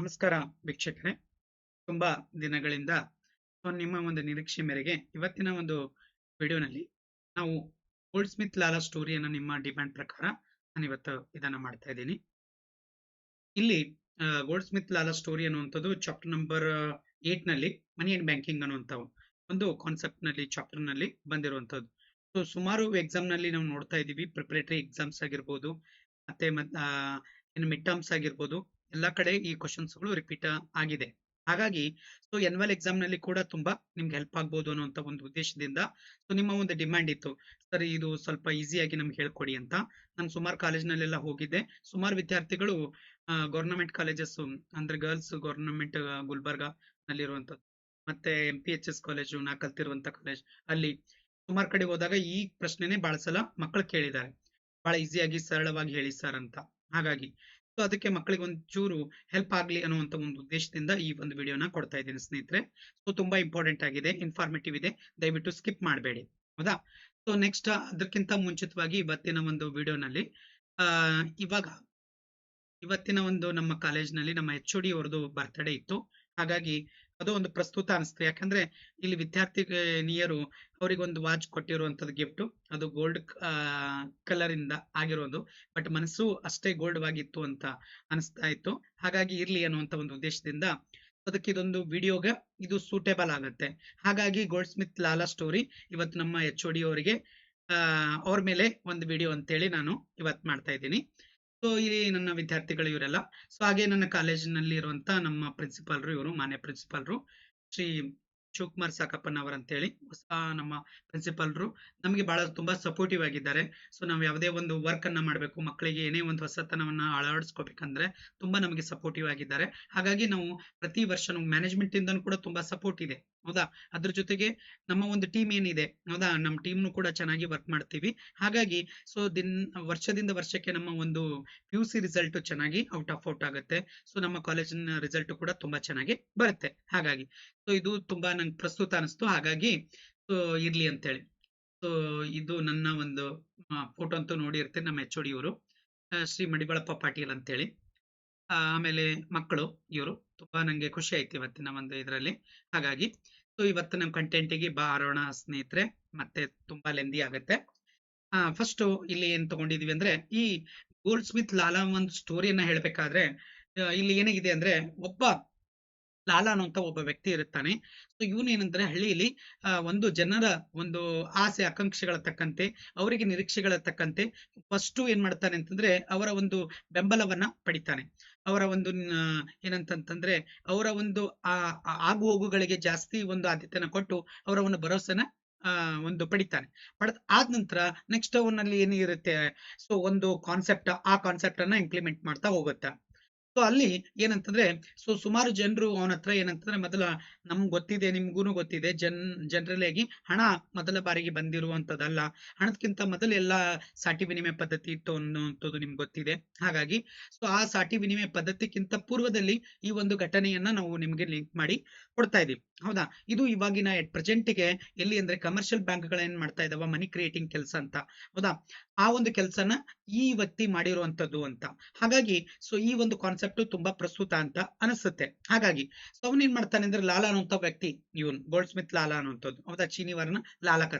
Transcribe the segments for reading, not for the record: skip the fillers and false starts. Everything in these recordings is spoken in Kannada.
ನಮಸ್ಕಾರ ವೀಕ್ಷಕರೇ. ತುಂಬಾ ದಿನಗಳಿಂದ ನಿಮ್ಮ ಒಂದು ನಿರೀಕ್ಷೆ ಮೇರೆಗೆ ಇವತ್ತಿನ ಒಂದು ವಿಡಿಯೋನಲ್ಲಿ ನಾವು ಗೋಲ್ಡ್ ಸ್ಮಿತ್ ಲಾಲಾ ಸ್ಟೋರಿಯನ್ನು ನಿಮ್ಮ ಡಿಮ್ಯಾಂಡ್ ಪ್ರಕಾರ ನಾನು ಇವತ್ತು ಇದನ್ನ ಮಾಡ್ತಾ ಇದ್ದೀನಿ. ಇಲ್ಲಿ ಗೋಲ್ಡ್ ಸ್ಮಿತ್ ಲಾಲಾ ಸ್ಟೋರಿ ಅನ್ನುವಂಥದ್ದು ಚಾಪ್ಟರ್ ನಂಬರ್ 8 ನಲ್ಲಿ ಮನಿ ಅಂಡ್ ಬ್ಯಾಂಕಿಂಗ್ ಅನ್ನುವಂಥ ಒಂದು ಕಾನ್ಸೆಪ್ಟ್ ನಲ್ಲಿ ಚಾಪ್ಟರ್ ನಲ್ಲಿ ಬಂದಿರುವಂತದ್ದು. ಸೊ ಸುಮಾರು ಎಕ್ಸಾಮ್ ನಲ್ಲಿ ನಾವು ನೋಡ್ತಾ ಇದೀವಿ, ಪ್ರಿಪರೇಟರಿ ಎಕ್ಸಾಮ್ಸ್ ಆಗಿರ್ಬೋದು, ಮತ್ತೆ ಇನ್ನು ಮಿಡ್ ಟರ್ಮ್ಸ್ ಆಗಿರ್ಬೋದು, ಎಲ್ಲಾ ಕಡೆ ಈ ಕ್ವಶನ್ಸ್ ಗಳು ರಿಪೀಟ್ ಆಗಿದೆ. ಹಾಗಾಗಿ ಸೊ ಎನ್ಯುವಲ್ ಎಕ್ಸಾಮ್ ನಲ್ಲಿ ಕೂಡ ತುಂಬಾ ನಿಮ್ಗೆ ಹೆಲ್ಪ್ ಆಗ್ಬೋದು ಅನ್ನುವಂತ ಒಂದು ಉದ್ದೇಶದಿಂದ ಸೊ ನಿಮ್ಮ ಒಂದು ಡಿಮ್ಯಾಂಡ್ ಇತ್ತು, ಸರ್ ಇದು ಸ್ವಲ್ಪ ಈಸಿಯಾಗಿ ನಮ್ಗೆ ಹೇಳ್ಕೊಡಿ ಅಂತ. ನಾನು ಸುಮಾರು ಕಾಲೇಜ್ನಲ್ಲೆಲ್ಲ ಹೋಗಿದ್ದೆ. ಸುಮಾರು ವಿದ್ಯಾರ್ಥಿಗಳು ಗವರ್ನಮೆಂಟ್ ಕಾಲೇಜಸ್ ಅಂದ್ರೆ ಗರ್ಲ್ಸ್ ಗವರ್ನಮೆಂಟ್ ಗುಲ್ಬರ್ಗಾ ನಲ್ಲಿರುವಂತದ್ದು, ಮತ್ತೆ MPHS ಕಾಲೇಜು, ನಾ ಕಲ್ತಿರುವಂತ ಕಾಲೇಜ್, ಅಲ್ಲಿ ಸುಮಾರು ಕಡೆ ಹೋದಾಗ ಈ ಪ್ರಶ್ನೆನೇ ಬಹಳ ಸಲ ಮಕ್ಕಳು ಕೇಳಿದ್ದಾರೆ, ಬಹಳ ಈಸಿಯಾಗಿ ಸರಳವಾಗಿ ಹೇಳಿ ಸರ್ ಅಂತ. ಹಾಗಾಗಿ ಸೊ ಅದಕ್ಕೆ ಮಕ್ಕಳಿಗೆ ಒಂಚೂರು ಹೆಲ್ಪ್ ಆಗ್ಲಿ ಅನ್ನುವಂತ ಒಂದು ಉದ್ದೇಶದಿಂದ ಈ ಒಂದು ವಿಡಿಯೋನ ಕೊಡ್ತಾ ಇದ್ದೀನಿ ಸ್ನೇಹಿತರೆ. ಸೊ ತುಂಬಾ ಇಂಪಾರ್ಟೆಂಟ್ ಆಗಿದೆ, ಇನ್ಫಾರ್ಮೇಟಿವ್ ಇದೆ, ದಯವಿಟ್ಟು ಸ್ಕಿಪ್ ಮಾಡಬೇಡಿ. ಹೌದಾ? ಸೊ ನೆಕ್ಸ್ಟ್ ಅದಕ್ಕಿಂತ ಮುಂಚಿತವಾಗಿ ಇವತ್ತಿನ ಒಂದು ವಿಡಿಯೋನಲ್ಲಿ ಇವತ್ತಿನ ಒಂದು ನಮ್ಮ ಕಾಲೇಜ್ನಲ್ಲಿ ನಮ್ಮ HOD ಅವ್ರದ್ದು ಬರ್ತ್ಡೇ ಇತ್ತು. ಹಾಗಾಗಿ ಅದು ಒಂದು ಪ್ರಸ್ತುತ ಅನಿಸ್ತು. ಯಾಕಂದ್ರೆ ಇಲ್ಲಿ ವಿದ್ಯಾರ್ಥಿನಿಯರು ಅವರಿಗೆ ಒಂದು ವಾಚ್ ಕೊಟ್ಟಿರುವಂತದ್ದು ಗಿಫ್ಟ್, ಅದು ಗೋಲ್ಡ್ ಕಲರ್ ಇಂದ ಆಗಿರೋದು, ಬಟ್ ಮನಸ್ಸು ಅಷ್ಟೇ ಗೋಲ್ಡ್ ಆಗಿತ್ತು ಅಂತ ಅನಿಸ್ತಾ ಇತ್ತು. ಹಾಗಾಗಿ ಇರ್ಲಿ ಅನ್ನುವಂತ ಒಂದು ಉದ್ದೇಶದಿಂದ ಅದಕ್ಕೆ ಇದೊಂದು ವಿಡಿಯೋಗೆ ಇದು ಸೂಟೇಬಲ್ ಆಗುತ್ತೆ. ಹಾಗಾಗಿ ಗೋಲ್ಡ್ ಸ್ಮಿತ್ ಲಾಲಾ ಸ್ಟೋರಿ ಇವತ್ತು ನಮ್ಮ HOD ಅವರಿಗೆ ಅವ್ರ ಮೇಲೆ ಒಂದು ವಿಡಿಯೋ ಅಂತೇಳಿ ನಾನು ಇವತ್ತು ಮಾಡ್ತಾ ಇದ್ದೀನಿ. ಸೊ ಇಲ್ಲಿ ನನ್ನ ವಿದ್ಯಾರ್ಥಿಗಳು ಇವರೆಲ್ಲ. ಸೊ ಹಾಗೆ ನನ್ನ ಕಾಲೇಜಿನಲ್ಲಿ ಇರುವಂತ ನಮ್ಮ ಪ್ರಿನ್ಸಿಪಾಲ್ರು, ಇವರು ಮಾನ್ಯ ಪ್ರಿನ್ಸಿಪಾಲ್ರು ಶ್ರೀ ಶಿವಕುಮಾರ್ ಸಾಕಪ್ಪನವರ್ ಅಂತೇಳಿ ಹೊಸ ನಮ್ಮ ಪ್ರಿನ್ಸಿಪಾಲ್ರು, ನಮಗೆ ಬಹಳ ತುಂಬಾ ಸಪೋರ್ಟಿವ್ ಆಗಿದ್ದಾರೆ. ಸೊ ನಾವು ಯಾವುದೇ ಒಂದು ವರ್ಕ್ ಅನ್ನ ಮಾಡಬೇಕು, ಮಕ್ಕಳಿಗೆ ಏನೇ ಒಂದು ಹೊಸತನವನ್ನ ಅಳವಡಿಸ್ಕೋಬೇಕಂದ್ರೆ ತುಂಬಾ ನಮಗೆ ಸಪೋರ್ಟಿವ್ ಆಗಿದ್ದಾರೆ. ಹಾಗಾಗಿ ನಾವು ಪ್ರತಿ ವರ್ಷ ಮ್ಯಾನೇಜ್ಮೆಂಟ್ ಇಂದನೂ ಕೂಡ ತುಂಬಾ ಸಪೋರ್ಟ್ ಇದೆ. ಹೌದಾ? ಅದ್ರ ಜೊತೆಗೆ ನಮ್ಮ ಒಂದು ಟೀಮ್ ಏನಿದೆ, ಹೌದಾ, ನಮ್ಮ ಟೀಮ್ನು ಕೂಡ ಚೆನ್ನಾಗಿ ವರ್ಕ್ ಮಾಡ್ತೀವಿ. ಹಾಗಾಗಿ ಸೊ ವರ್ಷದಿಂದ ವರ್ಷಕ್ಕೆ ನಮ್ಮ ಒಂದು PUC ರಿಸಲ್ಟ್ ಚೆನ್ನಾಗಿ ಔಟ್ ಆಗುತ್ತೆ. ಸೊ ನಮ್ಮ ಕಾಲೇಜಿನ ರಿಸಲ್ಟ್ ಕೂಡ ತುಂಬಾ ಚೆನ್ನಾಗಿ ಬರುತ್ತೆ. ಹಾಗಾಗಿ ಸೊ ಇದು ತುಂಬಾ ನಂಗೆ ಪ್ರಸ್ತುತ ಅನಿಸ್ತು. ಹಾಗಾಗಿ ಸೊ ಇರ್ಲಿ ಅಂತೇಳಿ ಸೊ ಇದು ನನ್ನ ಒಂದು ಫೋಟೋ ಅಂತೂ ನೋಡಿರ್ತೀನಿ, ನಮ್ಮ HOD ಇವರು ಶ್ರೀ ಮಡಿವಾಳಪ್ಪ ಪಾಟೀಲ್ ಅಂತೇಳಿ. ಆಮೇಲೆ ಮಕ್ಕಳು ಇವರು. ತುಂಬಾ ನಂಗೆ ಖುಷಿ ಆಯ್ತು ಇವತ್ತಿನ ಒಂದು ಇದರಲ್ಲಿ. ಹಾಗಾಗಿ ಸೊ ಇವತ್ತು ನಮ್ಮ ಕಂಟೆಂಟಿಗೆ ಬಾರೋಣ ಸ್ನೇಹಿತರೆ, ಮತ್ತೆ ತುಂಬಾ ಲೆಂದಿ ಆಗುತ್ತೆ. ಫಸ್ಟ್ ಇಲ್ಲಿ ಏನ್ ತಗೊಂಡಿದೀವಿ ಅಂದ್ರೆ, ಈ ಗೋಲ್ಡ್ ಸ್ಮಿತ್ ಲಾಲಾ ಒಂದು ಸ್ಟೋರಿಯನ್ನ ಹೇಳ್ಬೇಕಾದ್ರೆ ಇಲ್ಲಿ ಏನಾಗಿದೆ ಅಂದ್ರೆ, ಒಬ್ಬ ಲಾಲಾ ಅನ್ನುವಂತ ಒಬ್ಬ ವ್ಯಕ್ತಿ ಇರುತ್ತಾನೆ. ಸೊ ಇವನು ಏನಂದ್ರೆ ಹಳ್ಳಿಯಲ್ಲಿ ಒಂದು ಜನರ ಒಂದು ಆಸೆ ಆಕಾಂಕ್ಷೆಗಳ ತಕ್ಕಂತೆ, ಅವರಿಗೆ ನಿರೀಕ್ಷೆಗಳ ತಕ್ಕಂತೆ ಫಸ್ಟ್ ಏನ್ ಮಾಡ್ತಾನೆ ಅಂತಂದ್ರೆ ಅವರ ಒಂದು ಬೆಂಬಲವನ್ನ ಪಡಿತಾನೆ. ಅವರ ಒಂದು ಏನಂತಂದ್ರೆ ಅವರ ಒಂದು ಆಗು ಹೋಗುಗಳಿಗೆ ಜಾಸ್ತಿ ಒಂದು ಆದ್ಯತೆನ ಕೊಟ್ಟು ಅವರ ಒಂದು ಭರವಸೆನ ಒಂದು ಪಡಿತಾನೆ. ಆದ ನಂತರ ನೆಕ್ಸ್ಟ್ ಅವನಲ್ಲಿ ಏನಿರುತ್ತೆ, ಸೊ ಒಂದು ಕಾನ್ಸೆಪ್ಟ್, ಆ ಕಾನ್ಸೆಪ್ಟ್ ಅನ್ನ ಇಂಪ್ಲಿಮೆಂಟ್ ಮಾಡ್ತಾ ಹೋಗುತ್ತೆ. ಸೊ ಅಲ್ಲಿ ಏನಂತಂದ್ರೆ, ಸೊ ಸುಮಾರು ಜನರು ಅವನ ಹತ್ರ ಏನಂತಂದ್ರೆ, ಮೊದಲ ನಮ್ಗೆ ಗೊತ್ತಿದೆ, ನಿಮ್ಗೂನು ಗೊತ್ತಿದೆ, ಜನರಲ್ ಆಗಿ ಹಣ ಮೊದಲ ಬಾರಿಗೆ ಬಂದಿರುವಂತದ್ದಲ್ಲ, ಹಣದಕ್ಕಿಂತ ಮೊದಲು ಎಲ್ಲಾ ಸಾಟಿ ವಿನಿಮಯ ಪದ್ಧತಿ ಇತ್ತು ಅನ್ನುವಂಥದ್ದು ನಿಮ್ಗೆ ಗೊತ್ತಿದೆ. ಹಾಗಾಗಿ ಸೊ ಆ ಸಾಟಿ ವಿನಿಮಯ ಪದ್ಧತಿಗಿಂತ ಪೂರ್ವದಲ್ಲಿ ಈ ಒಂದು ಘಟನೆಯನ್ನ ನಾವು ನಿಮ್ಗೆ ಲಿಂಕ್ ಮಾಡಿ ಕೊಡ್ತಾ ಇದೀವಿ. ಹೌದಾ? ಇದು ಇವಾಗಿನ ಪ್ರೆಸೆಂಟ್ಗೆ ಎಲ್ಲಿ ಅಂದ್ರೆ ಕಮರ್ಷಿಯಲ್ ಬ್ಯಾಂಕ್ಗಳು ಏನ್ ಮಾಡ್ತಾ ಇದಾವ, ಮನಿ ಕ್ರಿಯೇಟಿಂಗ್ ಕೆಲಸ ಅಂತ. ಹೌದಾ? ಆ ಒಂದು ಕೆಲಸನ ಈ ವ್ಯಕ್ತಿ ಮಾಡಿರುವಂತದ್ದು ಅಂತ. ಹಾಗಾಗಿ ಸೊ ಈ ಒಂದು ಕಾನ್ಸೆಪ್ಟ್ ತುಂಬಾ ಪ್ರಸ್ತುತ ಅಂತ ಅನಿಸುತ್ತೆ. ಹಾಗಾಗಿ ಸೊ ಅವನ್ ಏನ್ ಮಾಡ್ತಾನೆ ಅಂದ್ರೆ, ಲಾಲಾ ಅನ್ನುವಂತ ವ್ಯಕ್ತಿ, ಇವನ್ ಗೋಲ್ಡ್ ಸ್ಮಿತ್ ಲಾಲಾ ಅನ್ನುವಂಥದ್ದು, ಹೌದಾ, ಚೀನಿವರ್ನ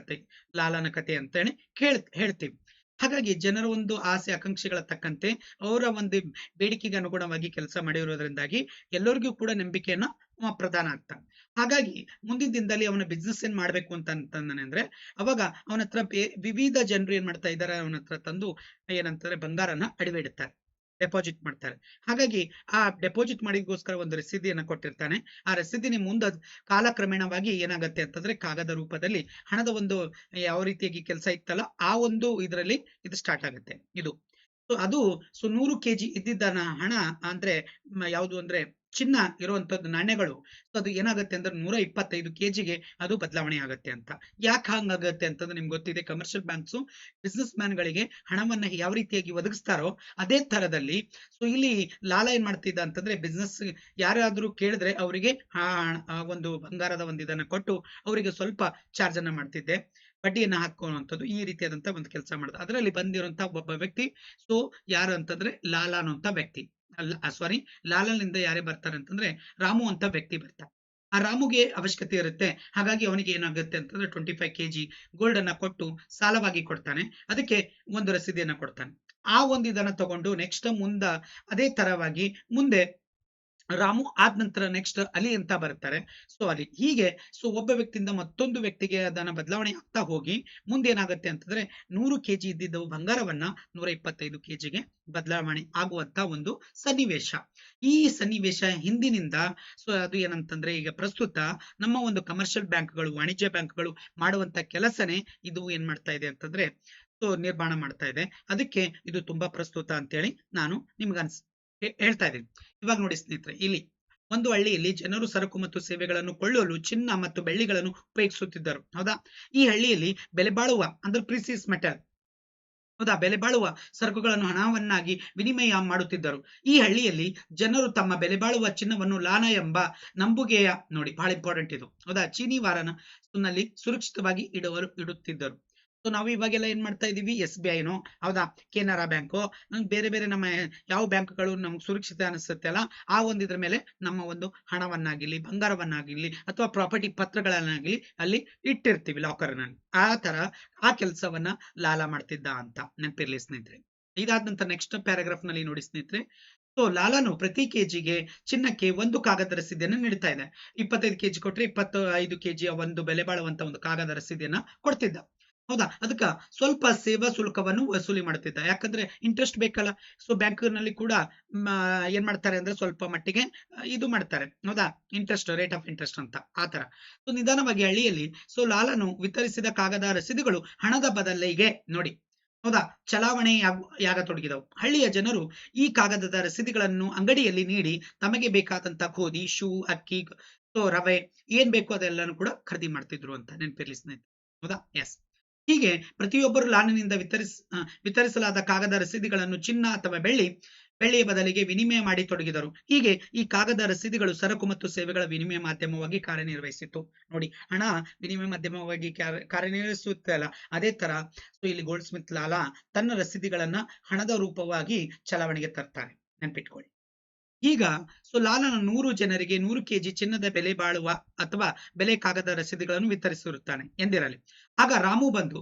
ಲಾಲನ ಕತೆ ಅಂತ ಹೇಳಿ ಹೇಳ್ತೀವಿ. ಹಾಗಾಗಿ ಜನರ ಒಂದು ಆಸೆ ಆಕಾಂಕ್ಷೆಗಳ ತಕ್ಕಂತೆ ಅವರ ಒಂದು ಬೇಡಿಕೆಗೆ ಅನುಗುಣವಾಗಿ ಕೆಲಸ ಮಾಡಿರೋದ್ರಿಂದಾಗಿ ಎಲ್ಲರಿಗೂ ಕೂಡ ನಂಬಿಕೆಯನ್ನ ಪ್ರದಾನ ಆಗ್ತಾನೆ. ಹಾಗಾಗಿ ಮುಂದಿನ ದಿನದಲ್ಲಿ ಅವನ ಬಿಸ್ನೆಸ್ ಏನ್ ಮಾಡ್ಬೇಕು ಅಂತಂದಾನೆ ಅಂದ್ರೆ, ಅವಾಗ ಅವನ ಹತ್ರ ವಿವಿಧ ಜನರು ಏನ್ ಮಾಡ್ತಾ ಇದ್ದಾರೆ, ಅವನ ಹತ್ರ ತಂದು ಏನಂತಾರೆ ಬಂಗಾರನ ಅಡವೆ ಇಡ್ತಾರೆ, ಡೆಪಾಸಿಟ್ ಮಾಡ್ತಾರೆ. ಹಾಗಾಗಿ ಆ ಡೆಪಾಸಿಟ್ ಮಾಡಿಗೋಸ್ಕರ ಒಂದು ರಸೀದಿಯನ್ನ ಕೊಟ್ಟಿರ್ತಾನೆ. ಆ ರಸೀದಿನ ಮುಂದೆ ಕಾಲಕ್ರಮೇಣವಾಗಿ ಏನಾಗತ್ತೆ ಅಂತಂದ್ರೆ, ಕಾಗದ ರೂಪದಲ್ಲಿ ಹಣದ ಒಂದು ಯಾವ ರೀತಿಯಾಗಿ ಕೆಲಸ ಇತ್ತಲ್ಲ ಆ ಒಂದು ಇದರಲ್ಲಿ ಇದು ಸ್ಟಾರ್ಟ್ ಆಗುತ್ತೆ. ಇದು ಸೊ ಅದು ಸೊ 100 kg ಇದ್ದಿದ್ದನ ಹಣ ಅಂದ್ರೆ ಯಾವುದು ಅಂದ್ರೆ ಚಿನ್ನ ಇರುವಂತದ್ದು ನಾಣ್ಯಗಳು, ಅದು ಏನಾಗುತ್ತೆ ಅಂದ್ರೆ 125 kgಗೆ ಅದು ಬದಲಾವಣೆ ಆಗುತ್ತೆ ಅಂತ. ಯಾಕೆ ಹಂಗಾಗತ್ತೆ ಅಂತಂದ್ರೆ, ನಿಮ್ಗೆ ಗೊತ್ತಿದೆ, ಕಮರ್ಷಿಯಲ್ ಬ್ಯಾಂಕ್ಸ್ ಬಿಸ್ನೆಸ್ ಮ್ಯಾನ್ ಗಳಿಗೆ ಹಣವನ್ನ ಯಾವ ರೀತಿಯಾಗಿ ಒದಗಿಸ್ತಾರೋ ಅದೇ ತರದಲ್ಲಿ ಸೊ ಇಲ್ಲಿ ಲಾಲಾ ಏನ್ ಮಾಡ್ತಿದ್ದ ಅಂತಂದ್ರೆ, ಬಿಸ್ನೆಸ್ ಯಾರಾದ್ರೂ ಕೇಳಿದ್ರೆ ಅವರಿಗೆ ಆ ಒಂದು ಬಂಗಾರದ ಒಂದು ಇದನ್ನ ಕೊಟ್ಟು ಅವರಿಗೆ ಸ್ವಲ್ಪ ಚಾರ್ಜ್ ಅನ್ನ ಮಾಡ್ತಿದ್ದೆ, ಬಡ್ಡಿಯನ್ನ ಹಾಕುವಂಥದ್ದು, ಈ ರೀತಿಯಾದಂತ ಒಂದು ಕೆಲಸ ಮಾಡ್ದ. ಅದರಲ್ಲಿ ಬಂದಿರುವಂತಹ ಒಬ್ಬ ವ್ಯಕ್ತಿ ಸೊ ಯಾರು ಅಂತಂದ್ರೆ ಲಾಲಾ ಅನ್ನುವಂತ ವ್ಯಕ್ತಿ. ಸಾರಿ, ಲಾಲನಿಂದ ಯಾರೇ ಬರ್ತಾರೆ ಅಂತಂದ್ರೆ ರಾಮು ಅಂತ ವ್ಯಕ್ತಿ ಬರ್ತಾರೆ. ಆ ರಾಮುಗೆ ಅವಶ್ಯಕತೆ ಇರುತ್ತೆ. ಹಾಗಾಗಿ ಅವನಿಗೆ ಏನಾಗುತ್ತೆ ಅಂತಂದ್ರೆ 25 ಕೆಜಿ ಗೋಲ್ಡ್ ಅನ್ನ ಕೊಟ್ಟು ಸಾಲವಾಗಿ ಕೊಡ್ತಾನೆ. ಅದಕ್ಕೆ ಒಂದು ರಸೀದಿಯನ್ನ ಕೊಡ್ತಾನೆ. ಆ ಒಂದು ಇದನ್ನ ತಗೊಂಡು ನೆಕ್ಸ್ಟ್ ಅದೇ ತರವಾಗಿ ಮುಂದೆ ರಾಮು ಆದ ನಂತರ ನೆಕ್ಸ್ಟ್ ಅಲಿ ಅಂತ ಬರ್ತಾರೆ. ಸೊ ಅಲಿ ಹೀಗೆ ಒಬ್ಬ ವ್ಯಕ್ತಿಯಿಂದ ಮತ್ತೊಂದು ವ್ಯಕ್ತಿಗೆ ಅದನ್ನ ಬದಲಾವಣೆ ಆಗ್ತಾ ಹೋಗಿ ಮುಂದೆ ಏನಾಗುತ್ತೆ ಅಂತಂದ್ರೆ 100 ಕೆಜಿ ಇದ್ದಿದ್ದು ಬಂಗಾರವನ್ನ 125 ಕೆಜಿಗೆ ಬದಲಾವಣೆ ಆಗುವಂತ ಒಂದು ಸನ್ನಿವೇಶ. ಈ ಸನ್ನಿವೇಶ ಹಿಂದಿನಿಂದ ಅದು ಏನಂತಂದ್ರೆ ಈಗ ಪ್ರಸ್ತುತ ನಮ್ಮ ಒಂದು ಕಮರ್ಷಿಯಲ್ ಬ್ಯಾಂಕ್ಗಳು, ವಾಣಿಜ್ಯ ಬ್ಯಾಂಕ್ಗಳು ಮಾಡುವಂತ ಕೆಲಸನೇ ಇದು ಏನ್ ಮಾಡ್ತಾ ಇದೆ ಅಂತಂದ್ರೆ ನಿರ್ಮಾಣ ಮಾಡ್ತಾ ಇದೆ. ಅದಕ್ಕೆ ಇದು ತುಂಬಾ ಪ್ರಸ್ತುತ ಅಂತೇಳಿ ನಾನು ನಿಮ್ಗೆ ಹೇಳ್ತಾ ಇದ್ದೀನಿ. ಇವಾಗ ನೋಡಿ ಸ್ನೇಹಿತರೆ, ಇಲ್ಲಿ ಒಂದು ಹಳ್ಳಿಯಲ್ಲಿ ಜನರು ಸರಕು ಮತ್ತು ಸೇವೆಗಳನ್ನು ಕೊಳ್ಳಲು ಚಿನ್ನ ಮತ್ತು ಬೆಳ್ಳಿಗಳನ್ನು ಉಪಯೋಗಿಸುತ್ತಿದ್ದರು. ಹೌದಾ? ಈ ಹಳ್ಳಿಯಲ್ಲಿ ಬೆಲೆ ಬಾಳುವ ಅಂದ್ರೆ ಪ್ರಿಸಿಯಸ್ ಮೆಟಲ್, ಹೌದಾ, ಬೆಲೆ ಬಾಳುವ ಸರಕುಗಳನ್ನು ಹಣವನ್ನಾಗಿ ವಿನಿಮಯ ಮಾಡುತ್ತಿದ್ದರು. ಈ ಹಳ್ಳಿಯಲ್ಲಿ ಜನರು ತಮ್ಮ ಬೆಲೆ ಬಾಳುವ ಚಿನ್ನವನ್ನು ಲಾನ ಎಂಬ ನಂಬುಗೆಯ, ನೋಡಿ ಬಹಳ ಇಂಪಾರ್ಟೆಂಟ್ ಇದು, ಹೌದಾ, ಚೀನಿ ವಾರನ ನಲ್ಲಿ ಸುರಕ್ಷಿತವಾಗಿ ಇಡುತ್ತಿದ್ದರು. ಸೊ ನಾವು ಇವಾಗೆಲ್ಲ ಏನ್ ಮಾಡ್ತಾ ಇದೀವಿ, SBI ನೋ, ಹೌದಾ, ಕೆನರಾ ಬ್ಯಾಂಕು, ಬೇರೆ ಬೇರೆ ನಮ್ಮ ಯಾವ ಬ್ಯಾಂಕ್ಗಳು ನಮ್ಗೆ ಸುರಕ್ಷಿತ ಅನಿಸುತ್ತೆ ಅಲ್ಲ, ಆ ಒಂದು ಇದ್ರ ಮೇಲೆ ನಮ್ಮ ಒಂದು ಹಣವನ್ನಾಗಿರ್ಲಿ, ಬಂಗಾರವನ್ನಾಗಿರ್ಲಿ ಅಥವಾ ಪ್ರಾಪರ್ಟಿ ಪತ್ರಗಳನ್ನಾಗಿರ್ಲಿ ಅಲ್ಲಿ ಇಟ್ಟಿರ್ತೀವಿ ಲಾಕರ್ ನಲ್ಲಿ. ಆ ತರ ಆ ಕೆಲಸವನ್ನ ಲಾಲ ಮಾಡ್ತಿದ್ದ ಅಂತ ನೆನಪಿರ್ಲಿ ಸ್ನೇಹಿತರೆ. ಇದಾದ ನಂತರ ನೆಕ್ಸ್ಟ್ ಪ್ಯಾರಾಗ್ರಾಫ್ ನಲ್ಲಿ ನೋಡಿ ಸ್ನೇಹಿತರೆ, ಲಾಲನು ಪ್ರತಿ ಕೆಜಿಗೆ ಚಿನ್ನಕ್ಕೆ ಒಂದು ಕಾಗದ ರಸೀದಿಯನ್ನು ನೀಡ್ತಾ ಇದೆ. 25 ಕೆಜಿ ಕೊಟ್ರೆ 25 ಕೆಜಿಯ ಒಂದು ಬೆಲೆ ಬಾಳುವಂತ ಒಂದು ಕಾಗದ ರಸೀದಿಯನ್ನ ಕೊಡ್ತಿದ್ದ. ಹೌದಾ? ಅದಕ್ಕ ಸ್ವಲ್ಪ ಸೇವಾ ಶುಲ್ಕವನ್ನು ವಸೂಲಿ ಮಾಡ್ತಿದ್ದ. ಯಾಕಂದ್ರೆ ಇಂಟ್ರೆಸ್ಟ್ ಬೇಕಲ್ಲ. ಸೊ ಬ್ಯಾಂಕ್ನಲ್ಲಿ ಕೂಡ ಏನ್ ಮಾಡ್ತಾರೆ ಅಂದ್ರೆ ಸ್ವಲ್ಪ ಮಟ್ಟಿಗೆ ಇದು ಮಾಡ್ತಾರೆ, ಹೌದಾ, ಇಂಟ್ರೆಸ್ಟ್, ರೇಟ್ ಆಫ್ ಇಂಟ್ರೆಸ್ಟ್ ಅಂತ, ಆತರ. ಸೊ ನಿಧಾನವಾಗಿ ಹಳ್ಳಿಯಲ್ಲಿ ಲಾಲನು ವಿತರಿಸಿದ ಕಾಗದ ರಸೀದಿಗಳು ಹಣದ ಬದಲಿಗೆ, ನೋಡಿ, ಹೌದಾ, ಚಲಾವಣೆಯಾಗತೊಡಗಿದವು. ಹಳ್ಳಿಯ ಜನರು ಈ ಕಾಗದದ ರಸೀದಿಗಳನ್ನು ಅಂಗಡಿಯಲ್ಲಿ ನೀಡಿ ತಮಗೆ ಬೇಕಾದಂತ ಗೋಧಿ, ಶೂ, ಅಕ್ಕಿ, ರವೆ ಏನ್ ಬೇಕು ಅದೆಲ್ಲಾನು ಕೂಡ ಖರೀದಿ ಮಾಡ್ತಿದ್ರು ಅಂತ ನೆನಪಿರ್ಲಿ ಸ್ನೇಹಿತರೆ. ಹೌದಾ? ಎಸ್. ಹೀಗೆ ಪ್ರತಿಯೊಬ್ಬರು ಲಾನಿನಿಂದ ವಿತರಿಸಲಾದ ಕಾಗದ ರಸೀದಿಗಳನ್ನು ಚಿನ್ನ ಅಥವಾ ಬೆಳ್ಳಿಯ ಬದಲಿಗೆ ವಿನಿಮಯ ಮಾಡಿ ತೊಡಗಿದರು. ಹೀಗೆ ಈ ಕಾಗದ ರಸೀದಿಗಳು ಸರಕು ಮತ್ತು ಸೇವೆಗಳ ವಿನಿಮಯ ಮಾಧ್ಯಮವಾಗಿ ಕಾರ್ಯನಿರ್ವಹಿಸಿತ್ತು. ನೋಡಿ, ಹಣ ವಿನಿಮಯ ಮಾಧ್ಯಮವಾಗಿ ಕಾರ್ಯನಿರ್ವಹಿಸುತ್ತೆ ಅಲ್ಲ, ಅದೇ ತರ ಇಲ್ಲಿ ಗೋಲ್ಡ್ ಸ್ಮಿತ್ ಲಾಲಾ ತನ್ನ ರಸೀದಿಗಳನ್ನ ಹಣದ ರೂಪವಾಗಿ ಚಲಾವಣೆಗೆ ತರ್ತಾರೆ, ನೆನ್ಪಿಟ್ಕೊಳ್ಳಿ. ಈಗ ಲಾಲನ 100 ಜನರಿಗೆ 100 ಕೆಜಿ ಚಿನ್ನದ ಬೆಲೆ ಬಾಳುವ ಅಥವಾ ಬೆಲೆ ಕಾಗದ ರಸೀದಿಗಳನ್ನು ವಿತರಿಸಿರುತ್ತಾನೆ ಎಂದಿರಲಿ. ಆಗ ರಾಮು ಬಂದು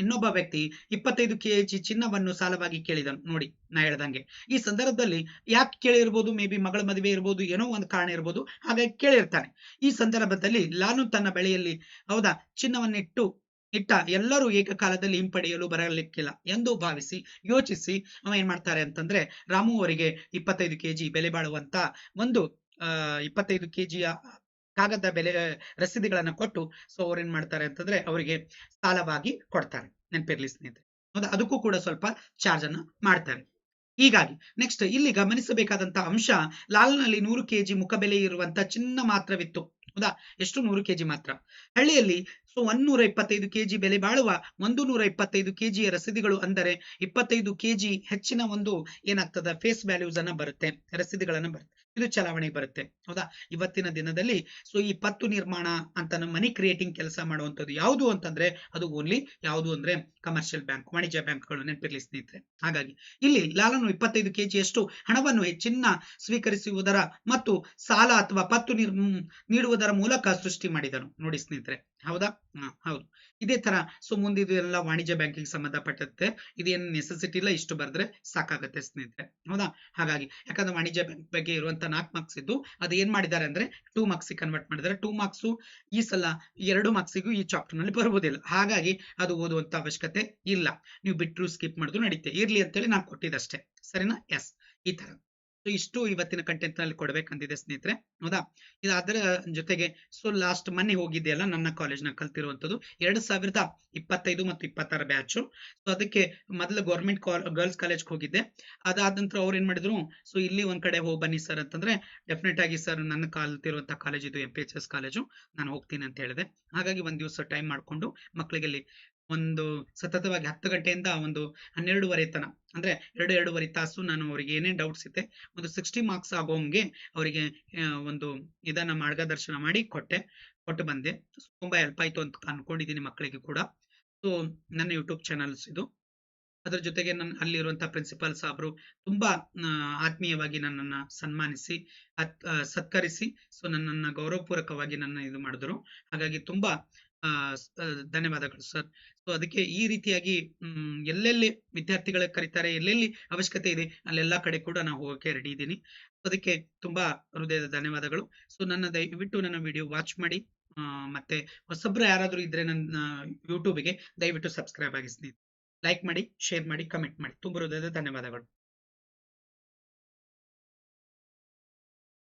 ಇನ್ನೊಬ್ಬ ವ್ಯಕ್ತಿ 25 ಕೆಜಿ ಚಿನ್ನವನ್ನು ಸಾಲವಾಗಿ ಕೇಳಿದನು. ನೋಡಿ, ನಾ ಹೇಳ್ದಂಗೆ ಈ ಸಂದರ್ಭದಲ್ಲಿ ಯಾಕೆ ಕೇಳಿರ್ಬೋದು, ಮೇ ಬಿ ಮಗಳ ಮದುವೆ ಇರ್ಬೋದು, ಏನೋ ಒಂದು ಕಾರಣ ಇರ್ಬೋದು, ಹಾಗಾಗಿ ಕೇಳಿರ್ತಾನೆ. ಈ ಸಂದರ್ಭದಲ್ಲಿ ಲಾಲು ತನ್ನ ಬೆಳೆಯಲ್ಲಿ, ಹೌದಾ, ಚಿನ್ನವನ್ನಿಟ್ಟು ಎಲ್ಲರೂ ಏಕಕಾಲದಲ್ಲಿ ಹಿಂಪಡೆಯಲು ಬರಲಿಕ್ಕಿಲ್ಲ ಎಂದು ಭಾವಿಸಿ ಯೋಚಿಸಿ ಅವ ಏನ್ ಮಾಡ್ತಾರೆ ಅಂತಂದ್ರೆ ರಾಮು ಅವರಿಗೆ 25 ಕೆಜಿ ಬೆಲೆ ಬಾಳುವಂತ ಒಂದು 25 ಕೆಜಿಯ ಕಾಗದ ಬೆಲೆ ರಸೀದಿಗಳನ್ನ ಕೊಟ್ಟು ಅವ್ರೇನ್ ಮಾಡ್ತಾರೆ ಅಂತಂದ್ರೆ ಅವರಿಗೆ ಸಾಲವಾಗಿ ಕೊಡ್ತಾರೆ. ನೆನಪಿರ್ಲಿ ಸ್ನೇಹಿತರೆ. ಹೌದಾ? ಅದಕ್ಕೂ ಕೂಡ ಸ್ವಲ್ಪ ಚಾರ್ಜ್ ಅನ್ನ ಮಾಡ್ತಾರೆ. ಹೀಗಾಗಿ ನೆಕ್ಸ್ಟ್ ಇಲ್ಲಿ ಗಮನಿಸಬೇಕಾದಂತ ಅಂಶ, ಲಾಲ್ನಲ್ಲಿ 100 ಕೆಜಿ ಮುಖಬೆಲೆ ಇರುವಂತ ಚಿನ್ನ ಮಾತ್ರವಿತ್ತು. ಹೌದಾ? ಎಷ್ಟು? 100 ಕೆಜಿ ಮಾತ್ರ. ಹಳ್ಳಿಯಲ್ಲಿ 125 ಕೆಜಿ ಬೆಲೆ ಬಾಳುವ 125 ಕೆಜಿಯ ರಸೀದಿಗಳು, ಅಂದರೆ 25 ಕೆಜಿ ಹೆಚ್ಚಿನ ಒಂದು ಏನಾಗ್ತದ ಫೇಸ್ ವ್ಯಾಲ್ಯೂಸ್ ಅನ್ನ ಬರುತ್ತೆ, ರಸೀದಿಗಳನ್ನ ಬರುತ್ತೆ, ಇದು ಚಲಾವಣೆಗೆ ಬರುತ್ತೆ. ಹೌದಾ? ಇವತ್ತಿನ ದಿನದಲ್ಲಿ ಈ ಪತ್ತು ನಿರ್ಮಾಣ ಅಂತ ಮನಿ ಕ್ರಿಯೇಟಿಂಗ್ ಕೆಲಸ ಮಾಡುವಂತದ್ದು ಯಾವುದು ಅಂತಂದ್ರೆ ಅದು ಓನ್ಲಿ ಯಾವುದು ಅಂದ್ರೆ ಕಮರ್ಷಿಯಲ್ ಬ್ಯಾಂಕ್, ವಾಣಿಜ್ಯ ಬ್ಯಾಂಕ್ಗಳು, ನೆನಪಿರ್ಲಿ ಸ್ನೇಹಿತರೆ. ಹಾಗಾಗಿ ಇಲ್ಲಿ ಲಾಲನು 25 ಕೆಜಿಯಷ್ಟು ಹಣವನ್ನು ಚಿನ್ನ ಸ್ವೀಕರಿಸುವುದರ ಮತ್ತು ಸಾಲ ಅಥವಾ ಪತ್ತು ನೀಡುವುದರ ಮೂಲಕ ಸೃಷ್ಟಿ ಮಾಡಿದನು. ನೋಡಿ ಸ್ನೇಹಿತರೆ, ಹೌದಾ? ಹೌದು. ಇದೇ ತರ ಮುಂದಿದೆಲ್ಲ ವಾಣಿಜ್ಯ ಬ್ಯಾಂಕಿಂಗ್ ಸಂಬಂಧಪಟ್ಟಂತೆ, ಇದೇನು ನೆಸೆಸಿಟಿ ಇಲ್ಲ, ಇಷ್ಟು ಬರೆದ್ರೆ ಸಾಕಾಗತ್ತೆ ಸ್ನೇಹಿತರೆ. ಹೌದಾ? ಹಾಗಾಗಿ ಯಾಕಂದ್ರೆ ವಾಣಿಜ್ಯ ಬ್ಯಾಂಕ್ ಬಗ್ಗೆ ಇರುವಂತ 4 ಮಾರ್ಕ್ಸ್ ಇದ್ದು ಅದು ಏನ್ ಮಾಡಿದ್ದಾರೆ ಅಂದ್ರೆ 2 ಮಾರ್ಕ್ಸ್ ಕನ್ವರ್ಟ್ ಮಾಡಿದ್ದಾರೆ. 2 ಮಾರ್ಕ್ಸ್ ಈ ಸಲ 2 ಮಾರ್ಕ್ಸಿಗೂ ಈ ಚಾಪ್ಟರ್ ನಲ್ಲಿ ಬರುವುದಿಲ್ಲ. ಹಾಗಾಗಿ ಅದು ಓದುವಂತ ಅವಶ್ಯಕತೆ ಇಲ್ಲ. ನೀವು ಬಿಟ್ಟರು ಸ್ಕಿಪ್ ಮಾಡಿದ್ರು ನಡೀತೆ, ಇರ್ಲಿ ಅಂತೇಳಿ ನಾನು ಕೊಟ್ಟಿದ್ದಷ್ಟೇ. ಸರಿನಾ? ಎಸ್. ಈ ತರ ಇಷ್ಟು ಇವತ್ತಿನ ಕಂಟೆಂಟ್ ನಲ್ಲಿ ಕೊಡ್ಬೇಕಂತಿದೆ ಸ್ನೇಹಿತರೆ. ಹೌದಾ? ಇದರ ಜೊತೆಗೆ ಲಾಸ್ಟ್ ಮೊನ್ನೆ ಹೋಗಿದೆಯಲ್ಲ ನನ್ನ ಕಾಲೇಜ್ ನ ಕಲ್ತಿರುವಂತದ್ದು 2025 ಮತ್ತು 26 ಬ್ಯಾಚ್. ಅದಕ್ಕೆ ಮೊದಲು ಗೌರ್ಮೆಂಟ್ ಗರ್ಲ್ಸ್ ಕಾಲೇಜ್ ಹೋಗಿದ್ದೆ. ಅದಾದ ನಂತರ ಅವ್ರು ಏನ್ ಮಾಡಿದ್ರು, ಇಲ್ಲಿ ಒಂದ್ ಕಡೆ ಹೋಗಿ ಬನ್ನಿ ಸರ್ ಅಂತಂದ್ರೆ, ಡೆಫಿನೆಟ್ ಆಗಿ ಸರ್ ನನ್ನ ಕಲ್ತಿರುವಂತಹ ಕಾಲೇಜ್ ಇದು MPHS ಕಾಲೇಜು, ನಾನು ಹೋಗ್ತೀನಿ ಅಂತ ಹೇಳಿದೆ. ಹಾಗಾಗಿ ಒಂದ್ ದಿವಸ ಟೈಮ್ ಮಾಡ್ಕೊಂಡು ಮಕ್ಕಳಿಗೆ ಒಂದು ಸತತವಾಗಿ 10 ಗಂಟೆಯಿಂದ ಒಂದು 12:30 ತನ, ಅಂದ್ರೆ 2.5 ತಾಸು ನಾನು ಅವರಿಗೆ ಏನೇನ್ ಡೌಟ್ಸ್ ಇತ್ತೆ ಒಂದು 60 ಮಾರ್ಕ್ಸ್ ಆಗೋಂಗೆ ಅವರಿಗೆ ಒಂದು ಇದನ್ನ ಮಾರ್ಗದರ್ಶನ ಮಾಡಿ ಕೊಟ್ಟು ಬಂದೆ. ತುಂಬಾ ಹೆಲ್ಪ್ ಆಯ್ತು ಅಂತ ಅನ್ಕೊಂಡಿದ್ದೀನಿ ಮಕ್ಕಳಿಗೆ ಕೂಡ. ನನ್ನ ಯೂಟ್ಯೂಬ್ ಚಾನಲ್ಸ್ ಇದು. ಅದ್ರ ಜೊತೆಗೆ ಅಲ್ಲಿರುವಂತಹ ಪ್ರಿನ್ಸಿಪಾಲ್ ಸಾಬ್ರು ತುಂಬಾ ಆತ್ಮೀಯವಾಗಿ ನನ್ನನ್ನ ಸನ್ಮಾನಿಸಿ ಸತ್ಕರಿಸಿ ಸೊ ನನ್ನನ್ನ ಗೌರವಪೂರ್ವಕವಾಗಿ ನನ್ನ ಇದು ಮಾಡಿದ್ರು. ಹಾಗಾಗಿ ತುಂಬಾ ಧನ್ಯವಾದಗಳು ಸರ್. ಸೊ ಅದಕ್ಕೆ ಈ ರೀತಿಯಾಗಿ ಎಲ್ಲೆಲ್ಲಿ ವಿದ್ಯಾರ್ಥಿಗಳ ಕರೀತಾರೆ, ಎಲ್ಲೆಲ್ಲಿ ಅವಶ್ಯಕತೆ ಇದೆ ಅಲ್ಲೆಲ್ಲಾ ಕಡೆ ಕೂಡ ನಾವು ಹೋಗಕ್ಕೆ ರೆಡಿ ಇದ್ದೀನಿ. ಅದಕ್ಕೆ ತುಂಬಾ ಹೃದಯದ ಧನ್ಯವಾದಗಳು. ಸೊ ದಯವಿಟ್ಟು ನನ್ನ ವಿಡಿಯೋ ವಾಚ್ ಮಾಡಿ. ಮತ್ತೆ ಹೊಸಬ್ರು ಯಾರಾದ್ರೂ ಇದ್ರೆ ನನ್ನ ಯೂಟ್ಯೂಬ್ಗೆ ದಯವಿಟ್ಟು ಸಬ್ಸ್ಕ್ರೈಬ್ ಆಗಿ ಸ್ನೇಹಿತರೆ. ಲೈಕ್ ಮಾಡಿ, ಶೇರ್ ಮಾಡಿ, ಕಮೆಂಟ್ ಮಾಡಿ. ತುಂಬ ಹೃದಯದ ಧನ್ಯವಾದಗಳು.